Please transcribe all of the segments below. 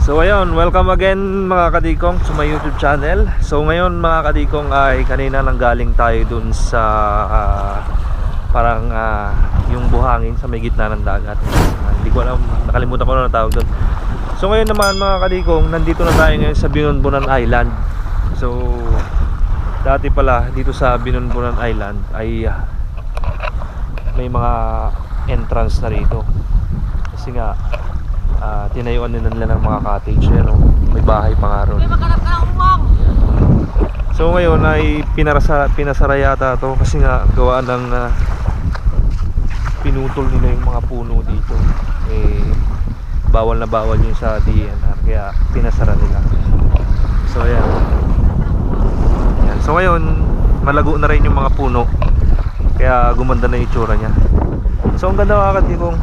So ayun, welcome again mga kadikong sa my YouTube channel. So ngayon mga kadikong ay kanina nang galing tayo dun sa yung buhangin sa may gitna ng dagat. Hindi ko alam, nakalimutan ko na ang tawag dun. So ngayon naman mga kadikong, nandito na tayo ngayon sa Binunbunan Island. So dati pala dito sa Binunbunan Island ay may mga entrance na rito. Kasi nga tinayuan din nila ng mga cottage, no? May bahay pa nga ron. So ngayon ay pinasara yata to kasi nga gawa ng pinutol nila yung mga puno dito. Bawal na bawal yun sa DNR kaya pinasara nila. So ayan. So ngayon malago na rin yung mga puno kaya gumanda na yung itsura niya. So ang ganda mga kadikong,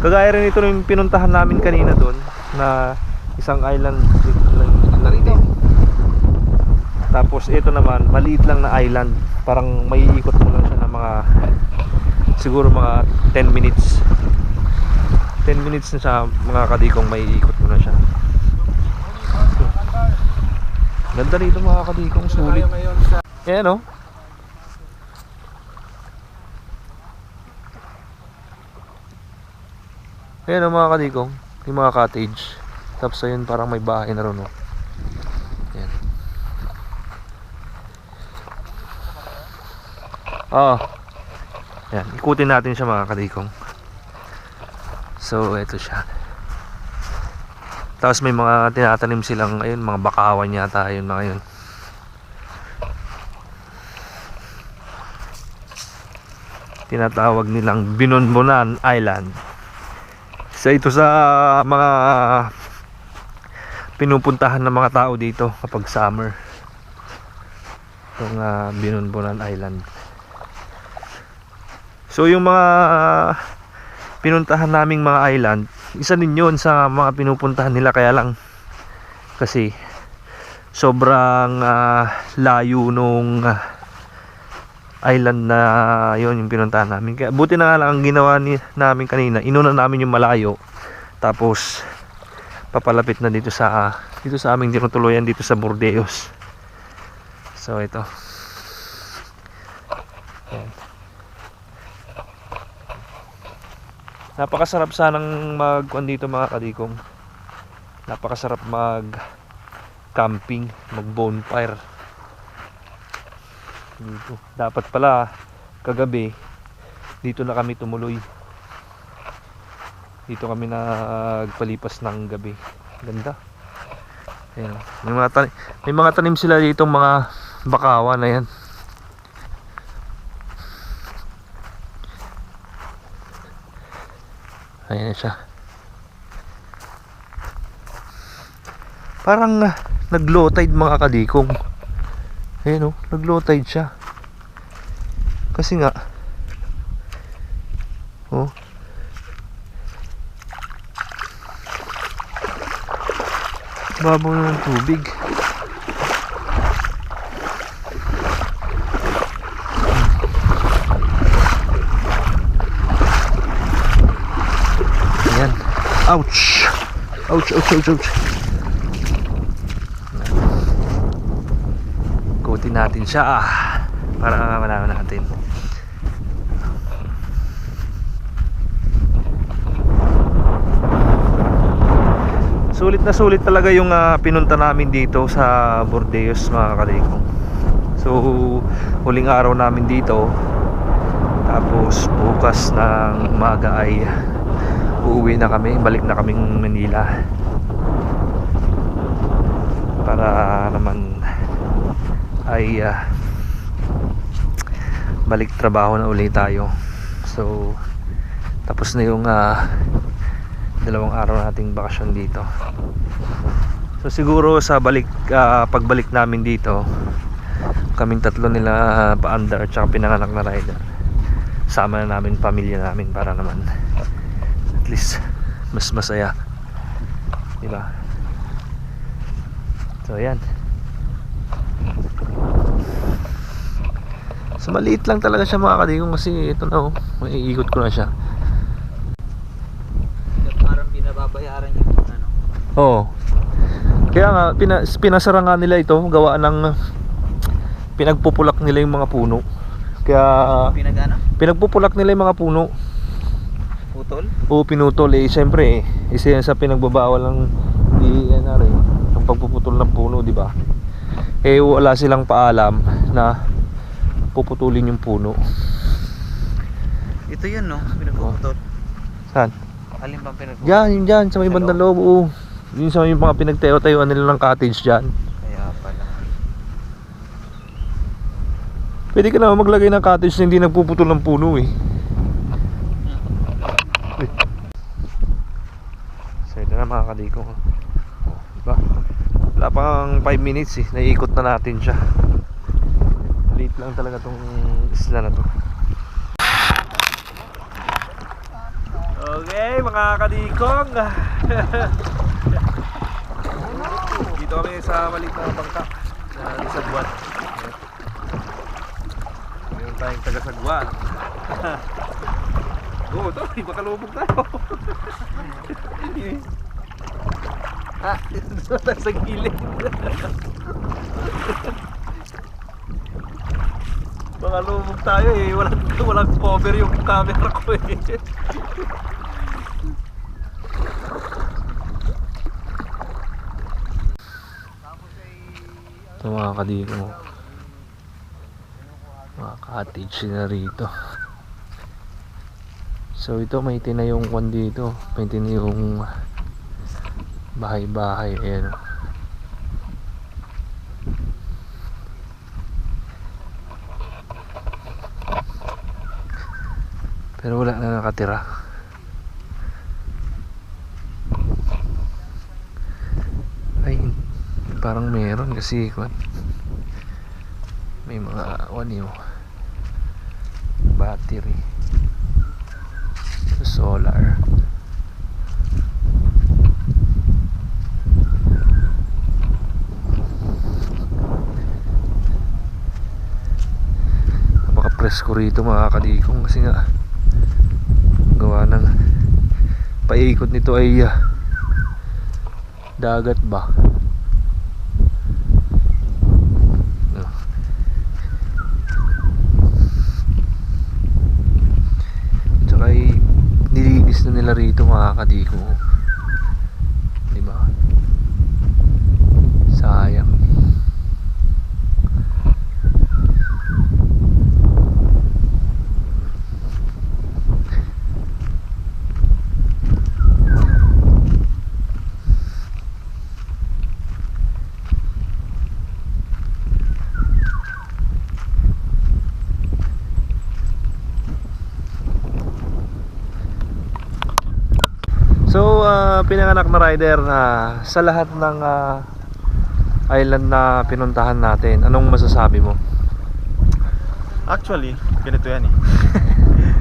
kagaya rin ito yung pinuntahan namin kanina doon na isang island lang din. Tapos ito naman maliit lang na island, parang may iikot mo lang siya ng mga siguro mga 10 minutes. 10 minutes na siya mga kadikong, may iikot mo na siya. Ganda rito mga kadikong, sulit. Ayan o. Ayan ang mga kadikong, yung mga cottage. Tapos ayun parang may bahay na ron, no? Ayan. Ayan, ikutin natin siya mga kadikong. So ito siya. Tapos may mga tinatanim silang, ayun, mga bakawan yata, ayun na ngayon. Tinatawag nilang Binunbunan Island. So ito sa mga pinupuntahan ng mga tao dito kapag summer, itong Binunbunan Island. So yung mga pinuntahan naming mga island, isa din yun sa mga pinupuntahan nila, kaya lang kasi sobrang layo nung island na yun yung pinuntahan namin. Kaya buti na nga lang ang ginawa namin kanina, inuna namin yung malayo, tapos papalapit na dito sa aming tinutuluyan dito sa Bordeos. So ito. Ayan. Napakasarap sanang magkuhan dito mga kadikong. Napakasarap mag camping, mag bonfire dito. Dapat pala kagabi dito na kami tumuloy. Dito kami nagpalipas ng gabi. Ganda. Ayan. May mga tanim sila dito, mga bakawan na yan. Ayan siya. Parang nag-low tide mga kadikong. Ayan o, nag-low tide siya. Kasi nga babaw na ng tubig. Ayan. Ouch! Ouch, ouch, ouch, ouch. Ikutin natin siya para malaman natin. Sulit na sulit talaga yung pinunta namin dito sa Bordeos mga kadikong. So huling araw namin dito, tapos bukas ng umaga ay uuwi na kami, balik na kaming Manila para naman ay balik trabaho na ulit tayo. So tapos na yung dalawang araw nating bakasyon dito. So siguro sa pagbalik namin dito, kaming tatlo nila paandar at saka pinanganak na rider, sama na namin pamilya namin para naman at least mas masaya, diba? So ayan. So maliit lang talaga siya mga kadikong, kasi ito na maiikot ko na siya. Parang binababayaran yung ano, Oo. Kaya nga pinasara nga nila ito, gawa ng pinagpupulak nila yung mga puno. Kaya pinagpupulak nila yung mga puno. Putol? Oo, pinutol eh. Siyempre isa yan sa pinagbabawal ng DENR eh, ang pagpuputol ng puno, di ba? Eh wala silang paalam na puputulin yung puno. Ito yun, no? Pinagpuputol. Saan? Alin bang pinagpuputol? Diyan, yung dyan, sa may bandang loob. Oo. Yun sa may mga pinagtayo-tayuan nila ng cottage dyan. Kaya pala. Pwede ka naman maglagay ng cottage na hindi nagpuputol ng puno eh. So ito na mga kadiko. Oh, diba? Wala pang 5 minutes eh, naiikot na natin siya. Late lang talaga tong isla na to. Okay mga kadikong. Dito kami sa maliit na bangka na Sagwan. Ngayon tayong taga Sagwan. Oo, ito, baka lumubog tayo. Ah, ito tayo sa gilid. Baka lumubog tayo eh, walang cover yung camera ko eh. Ito mga kadiko, mga cottage na rito. So ito may tinayong kwan dito, may tinayong bahay-bahay. Ayan. Pero wala na nakatira. Ay, parang meron kasi kwan. May mga yung battery, solar. Napaka-presko rito mga kadikong kasi nga gawa ng paikot nito ay dagat ba. Tsaka ay nilinis na nila rito mga kadiko, di ba? Sayang. So, pinanganak na rider na sa lahat ng island na pinuntahan natin. Anong masasabi mo? Actually, ganito yan eh.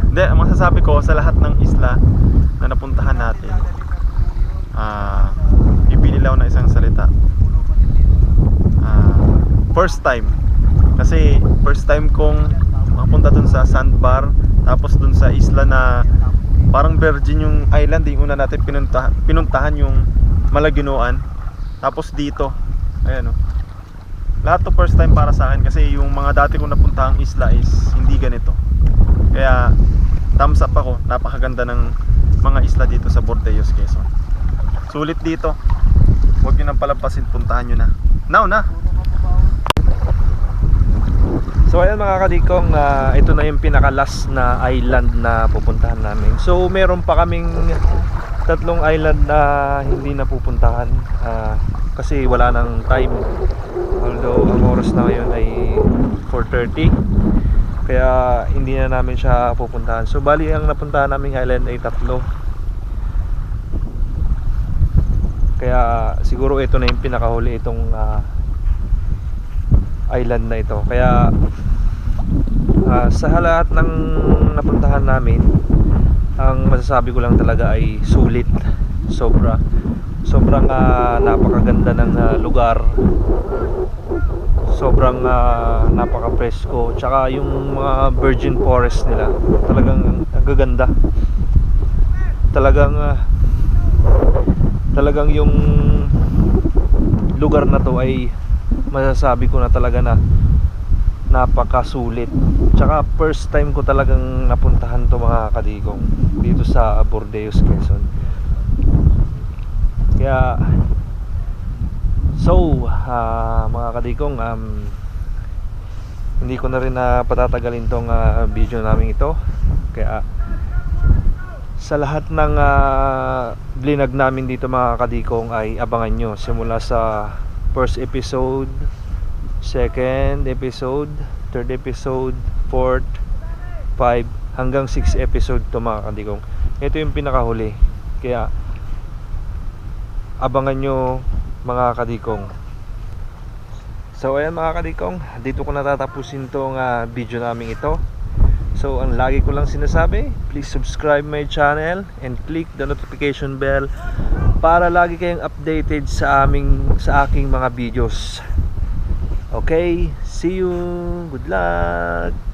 Hindi, ang masasabi ko sa lahat ng isla na napuntahan natin, ipinilaw na isang salita. First time. Kasi first time kong makapunta dun sa sandbar, tapos dun sa isla na parang virgin yung island, yung una natin pinuntahan yung Malaginoan. Tapos dito, ayan o. Lahat to first time para sa akin kasi yung mga dati kong napuntahang isla is hindi ganito. Kaya thumbs up ako, napakaganda ng mga isla dito sa Bordeos, Quezon. Sulit dito. Huwag nyo nang palampasin, puntahan nyo na. Now na! So ayan mga kadikong, ito na yung pinaka-last na island na pupuntahan namin. So meron pa kaming 3 island na hindi na pupuntahan kasi wala nang time. Although ang oras na ngayon ay 4:30, kaya hindi na namin siya pupuntahan. So bali ang napuntahan naming island ay 3. Kaya siguro ito na yung pinakahuli, itong island na ito. Kaya sa lahat ng napuntahan namin, ang masasabi ko lang talaga ay sulit. Sobrang napakaganda ng lugar. Sobrang napaka-presko. Tsaka yung mga virgin forest nila, talagang ang gaganda. Talagang talagang yung lugar na to ay masasabi ko na talaga na napakasulit. Tsaka first time ko talagang napuntahan to mga kadigong dito sa Bordeos, Quezon. Kaya mga kadigong, hindi ko na rin patatagalin tong video namin ito. Kaya sa lahat ng blinag namin dito mga kadikong ay abangan nyo simula sa first episode, second episode, third episode, fourth, 5 hanggang 6 episode to mga kadikong. Ito yung pinakahuli. Kaya abangan nyo mga kadikong. So ayan mga kadikong, dito ko natatapusin tong video namin ito. So ang lagi ko lang sinasabi, please subscribe my channel and click the notification bell para lagi kayong updated sa aking mga videos. Okay, see you. Good luck.